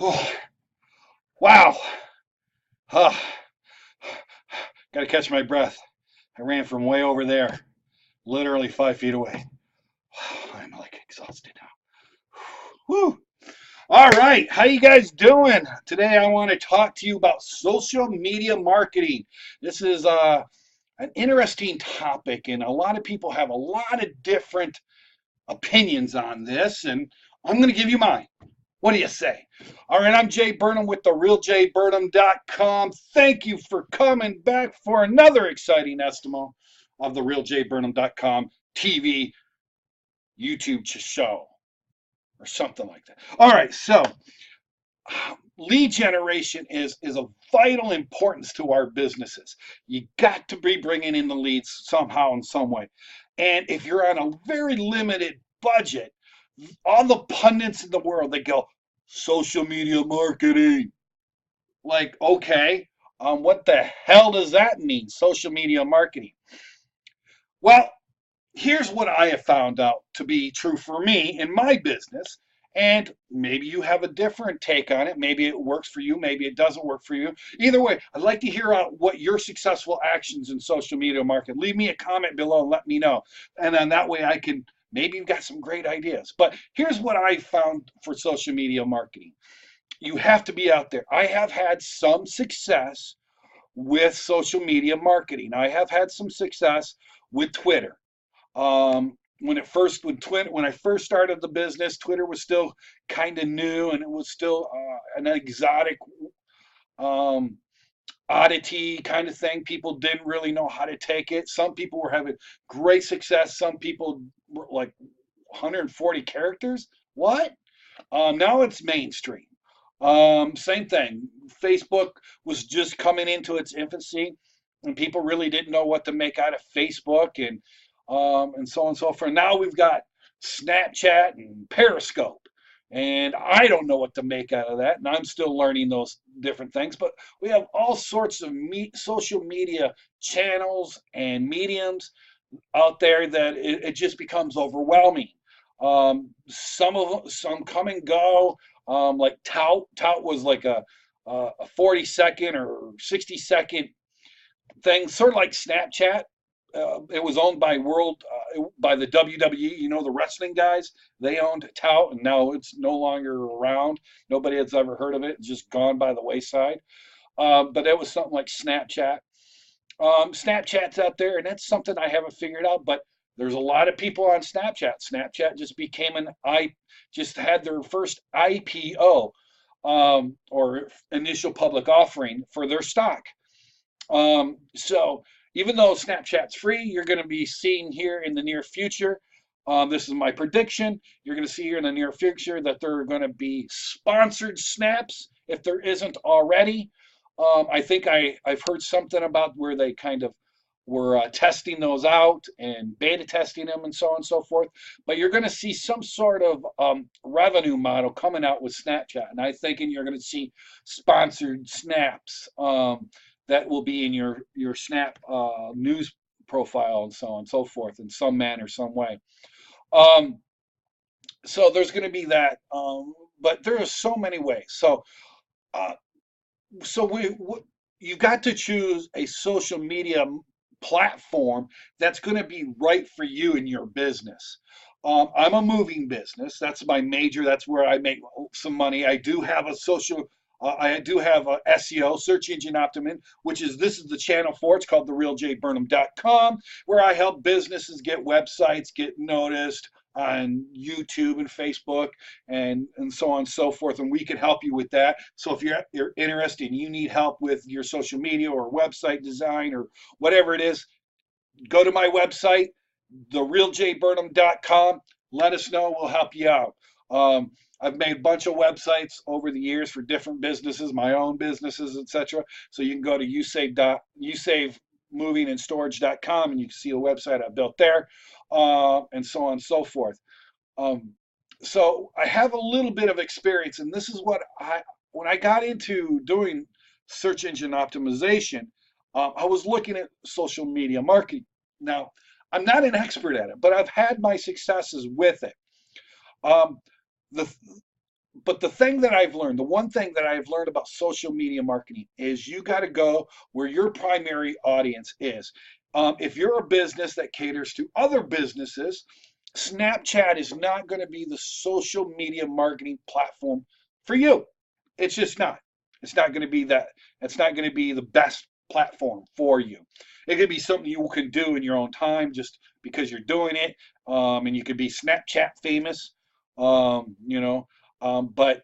Oh, wow. Huh. Got to catch my breath. I ran from way over there, literally 5 feet away. I'm like exhausted now. Whew. All right, how you guys doing? Today I want to talk to you about social media marketing. This is an interesting topic, and a lot of people have a lot of different opinions on this, and I'm going to give you mine. What do you say? All right, I'm Jae Burnham with therealjayburnham.com. Thank you for coming back for another exciting estimate of therealjayburnham.com TV YouTube show or something like that. All right, so lead generation is of vital importance to our businesses. You got to be bringing in the leads somehow in some way. And if you're on a very limited budget, all the pundits in the world, they go, social media marketing. Like, okay, what the hell does that mean, social media marketing? Well, here's what I have found out to be true for me in my business. And maybe you have a different take on it. Maybe it works for you. Maybe it doesn't work for you. Either way, I'd like to hear out what your successful actions in social media marketing. Leave me a comment below and let me know. And then that way I can, maybe you've got some great ideas. But here's what I found for social media marketing. You have to be out there. I have had some success with social media marketing. I have had some success with Twitter. When I first started the business, Twitter was still kind of new, and it was still an exotic um, oddity kind of thing. People didn't really know how to take it. Some people were having great success. Some people were like 140 characters. What? Now it's mainstream. Same thing. Facebook was just coming into its infancy, and people really didn't know what to make out of Facebook, and so on and so forth. Now we've got Snapchat and Periscope, and I don't know what to make out of that, and I'm still learning those different things. But we have all sorts of social media channels and mediums out there that it just becomes overwhelming. Some come and go. Like Tout was like a 40-second or 60-second thing, sort of like Snapchat. It was owned by the WWE, the wrestling guys. They owned Tout, and now it's no longer around. Nobody has ever heard of it. It's just gone by the wayside. But it was something like Snapchat. Snapchat's out there, and that's something I haven't figured out. But there's a lot of people on Snapchat. Snapchat just had their first IPO, or initial public offering for their stock. So even though Snapchat's free, you're going to be seeing here in the near future. This is my prediction. You're going to see here in the near future that there are going to be sponsored snaps if there isn't already. I think I've heard something about where they kind of were testing those out and beta testing them and so on and so forth. But you're going to see some sort of revenue model coming out with Snapchat. And I'm thinking you're going to see sponsored snaps. That will be in your Snap news profile and so on and so forth in some manner, some way. Um, so there's going to be that, but there are so many ways. Uh, so you got to choose a social media platform that's going to be right for you and your business. I'm a moving business. That's my major. That's where I make some money. I do have a SEO, search engine optimization, this is the channel for. It's called therealjayburnham.com, where I help businesses get websites, get noticed on YouTube and Facebook and so on and so forth. And we can help you with that. So if you're interested and you need help with your social media or website design or whatever it is, go to my website, therealjayburnham.com. Let us know. We'll help you out. I've made a bunch of websites over the years for different businesses, my own businesses, etc. So you can go to usavemovingandstorage.com and you can see the website I built there, and so on and so forth. So I have a little bit of experience, and this is when I got into doing search engine optimization, I was looking at social media marketing. Now, I'm not an expert at it, but I've had my successes with it. The but the thing that I've learned, the one thing that I've learned about social media marketing is you got to go where your primary audience is. If you're a business that caters to other businesses, Snapchat is not going to be the social media marketing platform for you. It's just not. It's not going to be that. It's not going to be the best platform for you. It could be something you can do in your own time just because you're doing it. And you could be Snapchat famous, you know, but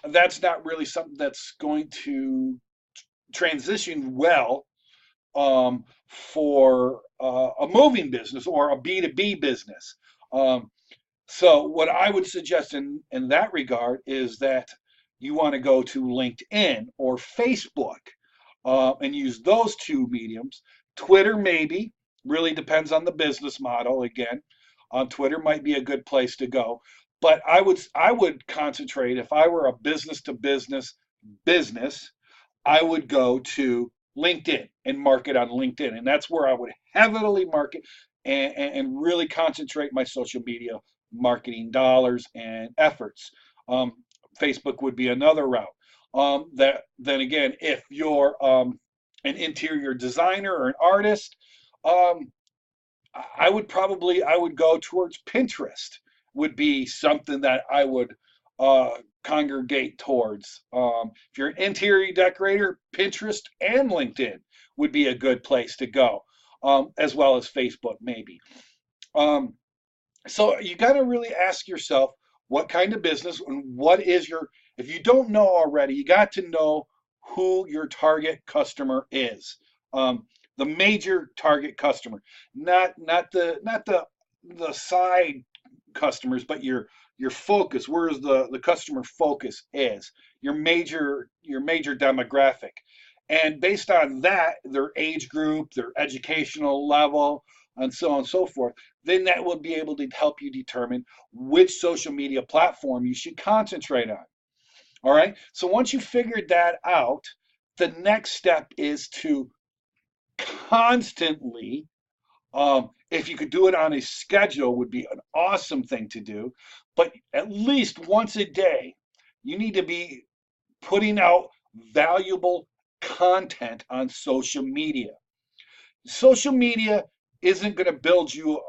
that's not really something that's going to transition well for a moving business or a B2B business. Um, so what I would suggest in that regard is that you want to go to LinkedIn or Facebook and use those two mediums. Twitter maybe, really depends on the business model again. Twitter might be a good place to go, but I would concentrate if I were a business to business. I would go to LinkedIn and market on LinkedIn. And that's where I would heavily market and really concentrate my social media marketing dollars and efforts. Um, Facebook would be another route. That then again, if you're an interior designer or an artist, um, I would go towards Pinterest would be something that I would congregate towards. If you're an interior decorator, Pinterest and LinkedIn would be a good place to go, as well as Facebook maybe. Um, so you got to really ask yourself what kind of business and what is your, if you don't know already, you got to know who your target customer is. Um, the major target customer, not the side customers, but your focus, where's the customer focus is, your major demographic. And based on that, their age group, their educational level, and so on and so forth, then that will be able to help you determine which social media platform you should concentrate on. All right. So once you figured that out, the next step is to constantly, if you could do it on a schedule, would be an awesome thing to do. But at least once a day, you need to be putting out valuable content on social media. Social media isn't going to build you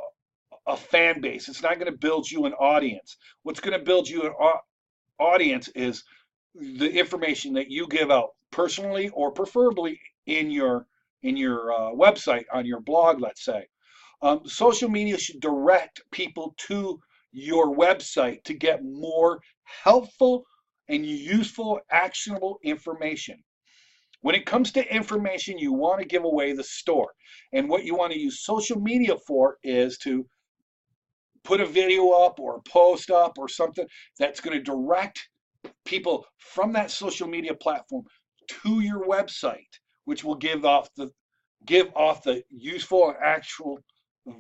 a fan base. It's not going to build you an audience. What's going to build you an audience is the information that you give out personally or preferably in your website on your blog, let's say. Social media should direct people to your website to get more helpful and useful, actionable information. When it comes to information, you want to give away the store. And what you want to use social media for is to put a video up or a post up or something that's going to direct people from that social media platform to your website, which will give off the useful and actual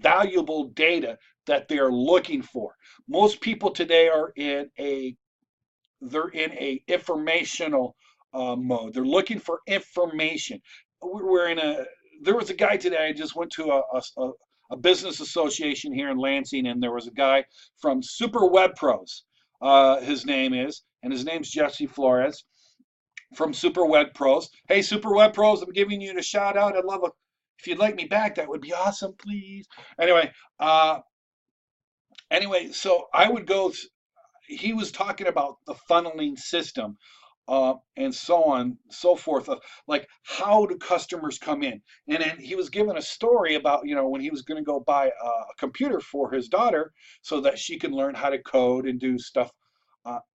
valuable data that they're looking for. Most people today are they're in a informational mode. They're looking for information. We're in a There was a guy today. I just went to a business association here in Lansing, and there was a guy from Super Web Pros. His name is, and his name's Jesse Flores from Super Web Pros. Hey, Super Web Pros, I'm giving you a shout out. I'd love if you'd like me back. That would be awesome, please. Anyway, uh, so I would go. He was talking about the funneling system, and so on, so forth, of like how do customers come in. And then he was given a story about, when he was going to go buy a computer for his daughter so that she can learn how to code and do stuff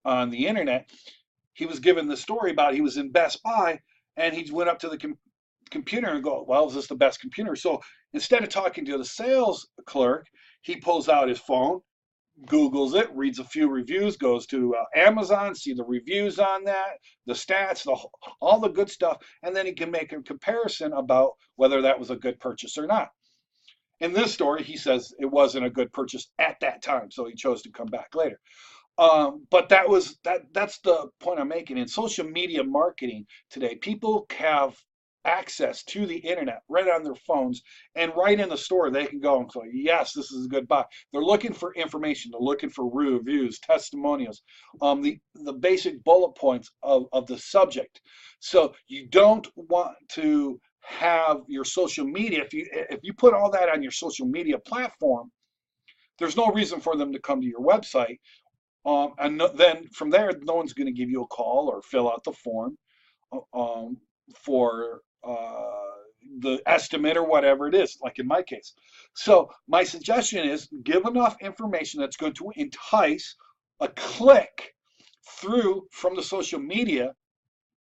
on the internet. He was given the story about he was in Best Buy and he went up to the computer and go, well, is this the best computer? So instead of talking to the sales clerk, he pulls out his phone, Googles it, reads a few reviews, goes to Amazon, see the reviews on that, the stats, all the good stuff, and then he can make a comparison about whether that was a good purchase or not. In this story, he says it wasn't a good purchase at that time, so he chose to come back later. But that's the point I'm making. In social media marketing today, people have access to the internet right on their phones, and right in the store they can go and say, yes, this is a good buy. They're looking for information, they're looking for reviews, testimonials, the basic bullet points of the subject. So you don't want to have your social media, if you put all that on your social media platform, there's no reason for them to come to your website. And then from there, no one's going to give you a call or fill out the form um, for the estimate or whatever it is, like in my case. So my suggestion is give enough information that's going to entice a click through from the social media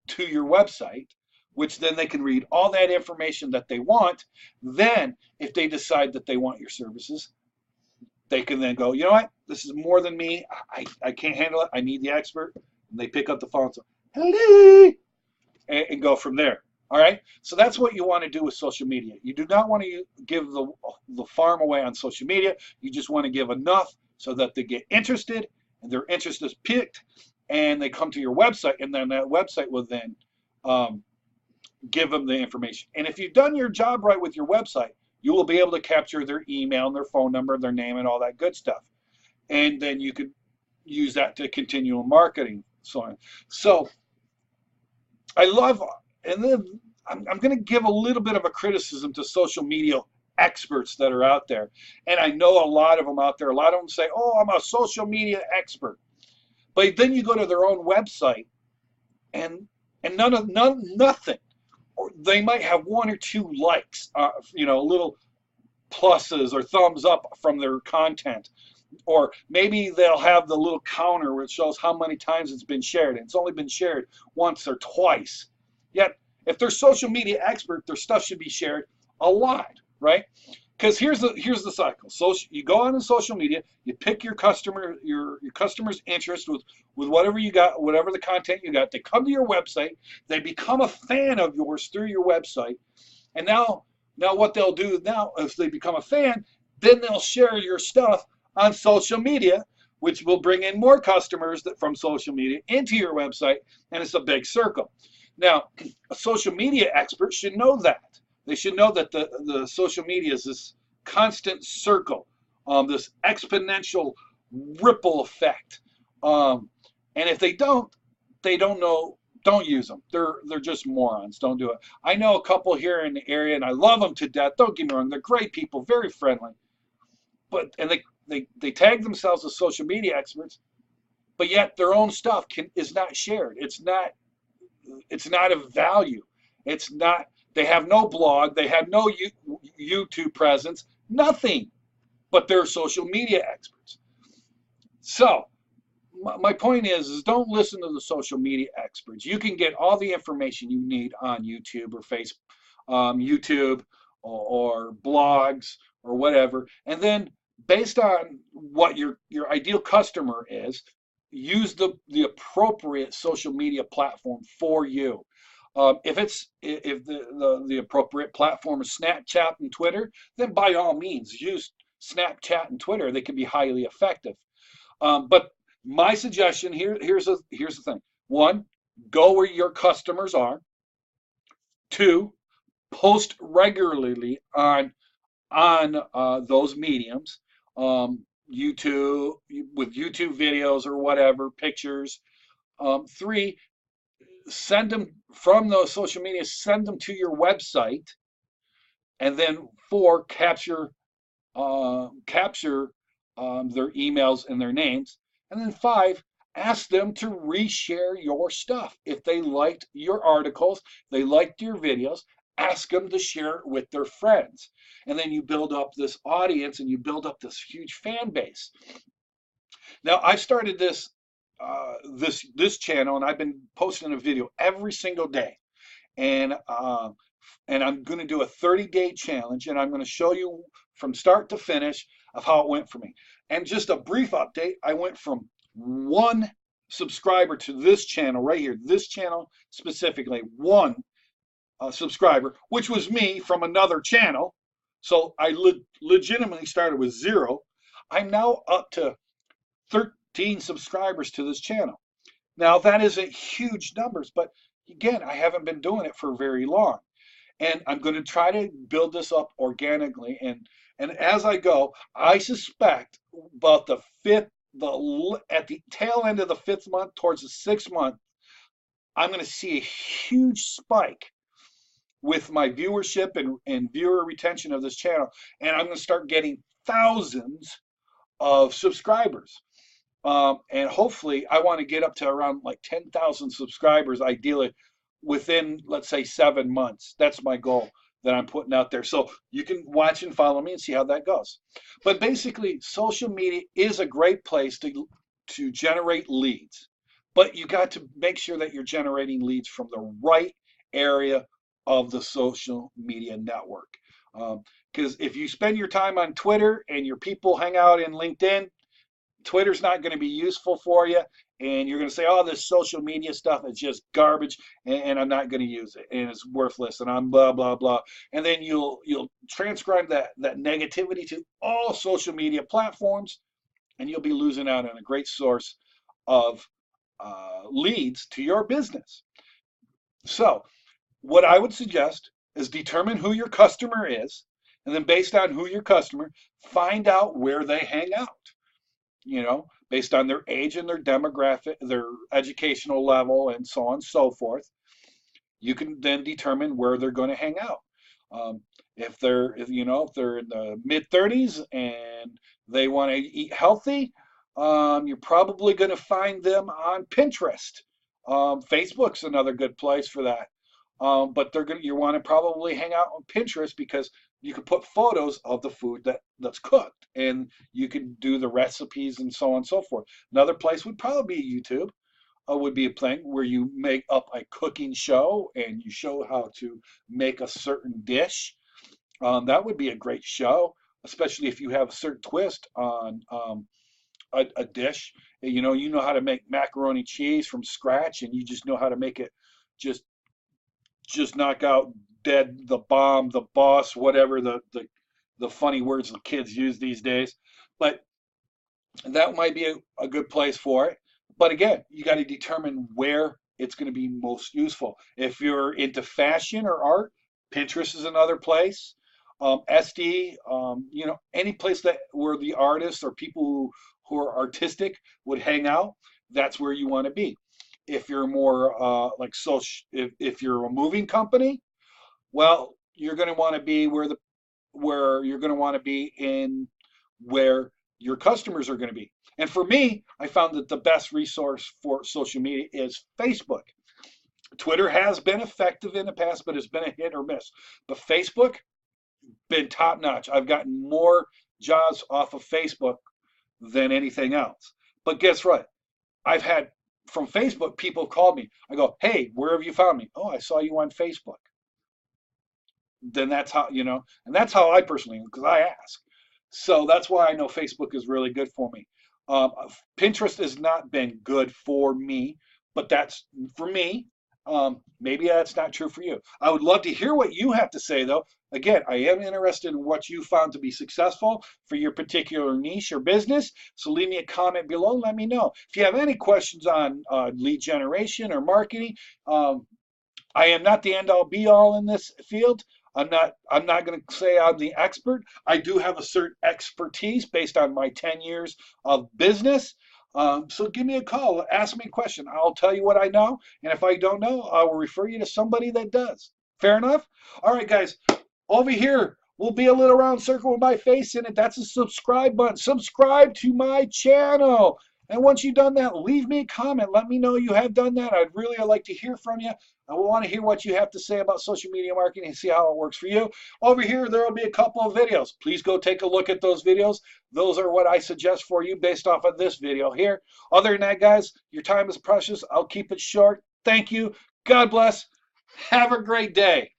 to your website, which then they can read all that information that they want. Then, if they decide that they want your services, they can then go, you know what, this is more than me. I can't handle it. I need the expert. And they pick up the phone and say, hello, and go from there. All right. So that's what you want to do with social media. You do not want to give the farm away on social media. You just want to give enough so that they get interested and their interest is piqued and they come to your website, and then that website will then give them the information. And if you've done your job right with your website, you will be able to capture their email and their phone number, their name, and all that good stuff. And then you could use that to continue marketing. So I love, and then I'm going to give a little bit of a criticism to social media experts that are out there. And I know a lot of them out there. A lot of them say, oh, I'm a social media expert. But then you go to their own website and nothing. Or they might have one or two likes, little pluses or thumbs up from their content. Or maybe they'll have the little counter which shows how many times it's been shared. And it's only been shared once or twice. Yet, if they're social media expert, their stuff should be shared a lot, right? Because here's the cycle. So you go on in social media, you pick your customer's interest with whatever you got, whatever the content you got. They come to your website, they become a fan of yours through your website, and now what they'll do now, if they become a fan, then they'll share your stuff on social media, which will bring in more customers from social media into your website, and it's a big circle. Now, a social media expert should know that. They should know that the social media is this constant circle, this exponential ripple effect. And if they don't know, don't use them. They're just morons. Don't do it. I know a couple here in the area, and I love them to death. Don't get me wrong. They're great people, very friendly. And they tag themselves as social media experts, but yet their own stuff is not shared. It's not of value. It's not. They have no blog. They have no YouTube presence. Nothing. But they're social media experts. So my point is don't listen to the social media experts. You can get all the information you need on YouTube or Facebook, YouTube or blogs or whatever, and then based on what your ideal customer is, use the appropriate social media platform for you. If the appropriate platform is Snapchat and Twitter, then by all means use Snapchat and Twitter. They can be highly effective. But my suggestion here's the thing. 1, go where your customers are. 2, post regularly on those mediums, YouTube with YouTube videos or whatever, pictures. 3, send them from those social media, send them to your website, and then 4, capture their emails and their names, and then 5, ask them to reshare your stuff. If they liked your articles, they liked your videos, ask them to share it with their friends, and then you build up this audience and you build up this huge fan base. Now I've started this channel, and I've been posting a video every single day, and I'm going to do a 30-day challenge, and I'm going to show you from start to finish of how it went for me. And just a brief update, I went from 1 subscriber to this channel right here, this channel specifically, 1 subscriber, which was me from another channel. So I legitimately started with 0. I'm now up to 13 subscribers to this channel. Now that isn't huge numbers, but again, I haven't been doing it for very long. And I'm going to try to build this up organically. And as I go, I suspect about the fifth, at the tail end of the fifth month, towards the sixth month, I'm going to see a huge spike with my viewership and viewer retention of this channel. And I'm going to start getting thousands of subscribers. And hopefully, I want to get up to around like 10,000 subscribers, ideally within, let's say, 7 months. That's my goal that I'm putting out there. So you can watch and follow me and see how that goes. But basically, social media is a great place to generate leads. But you got to make sure that you're generating leads from the right area of the social media network. Because if you spend your time on Twitter and your people hang out in LinkedIn, Twitter's not going to be useful for you, and you're going to say, "Oh, this social media stuff is just garbage, and I'm not going to use it, and it's worthless, and I'm blah blah blah." And then you'll transcribe that negativity to all social media platforms, and you'll be losing out on a great source of leads to your business. So, what I would suggest is determine who your customer is, and then based on who your customer, find out where they hang out. Based on their age and their demographic, their educational level, and so on and so forth, you can then determine where they're going to hang out. If they're in the mid-30s and they want to eat healthy, you're probably going to find them on Pinterest. Facebook's another good place for that. But you want to probably hang out on Pinterest because you can put photos of the food that's cooked, and you can do the recipes and so on and so forth. Another place would probably be YouTube. Would be a thing where you make up a cooking show and you show how to make a certain dish. That would be a great show, especially if you have a certain twist on a dish. You know how to make macaroni cheese from scratch, and you just know how to make it just knock out dead the bomb, the boss, whatever the funny words the kids use these days. But that might be a good place for it. But again, you got to determine where it's going to be most useful. If you're into fashion or art, Pinterest is another place. SD, any place where the artists or people who are artistic would hang out, that's where you want to be. If you're more like social, if you're a moving company, well, you're going to want to be where you're going to want to be in where your customers are going to be. And for me, I found that the best resource for social media is Facebook. Twitter has been effective in the past, but it's been a hit or miss. But Facebook, been top notch. I've gotten more jobs off of Facebook than anything else. But guess what? I've had from Facebook people called me. I go, "Hey, where have you found me?" "Oh, I saw you on Facebook." Then that's how, and that's how I personally, because I ask. So that's why I know Facebook is really good for me. Pinterest has not been good for me, but that's for me. Maybe that's not true for you. I would love to hear what you have to say, though. Again, I am interested in what you found to be successful for your particular niche or business. So leave me a comment below. Let me know. If you have any questions on lead generation or marketing, I am not the end all be all in this field. I'm not going to say I'm the expert. I do have a certain expertise based on my 10 years of business. So give me a call, ask me a question. I'll tell you what I know, and if I don't know, I will refer you to somebody that does. Fair enough? All right, guys, over here will be a little round circle with my face in it. That's a subscribe button. Subscribe to my channel. And once you've done that, leave me a comment. Let me know you have done that. I'd really like to hear from you. I want to hear what you have to say about social media marketing and see how it works for you. Over here, there will be a couple of videos. Please go take a look at those videos. Those are what I suggest for you based off of this video here. Other than that, guys, your time is precious. I'll keep it short. Thank you. God bless. Have a great day.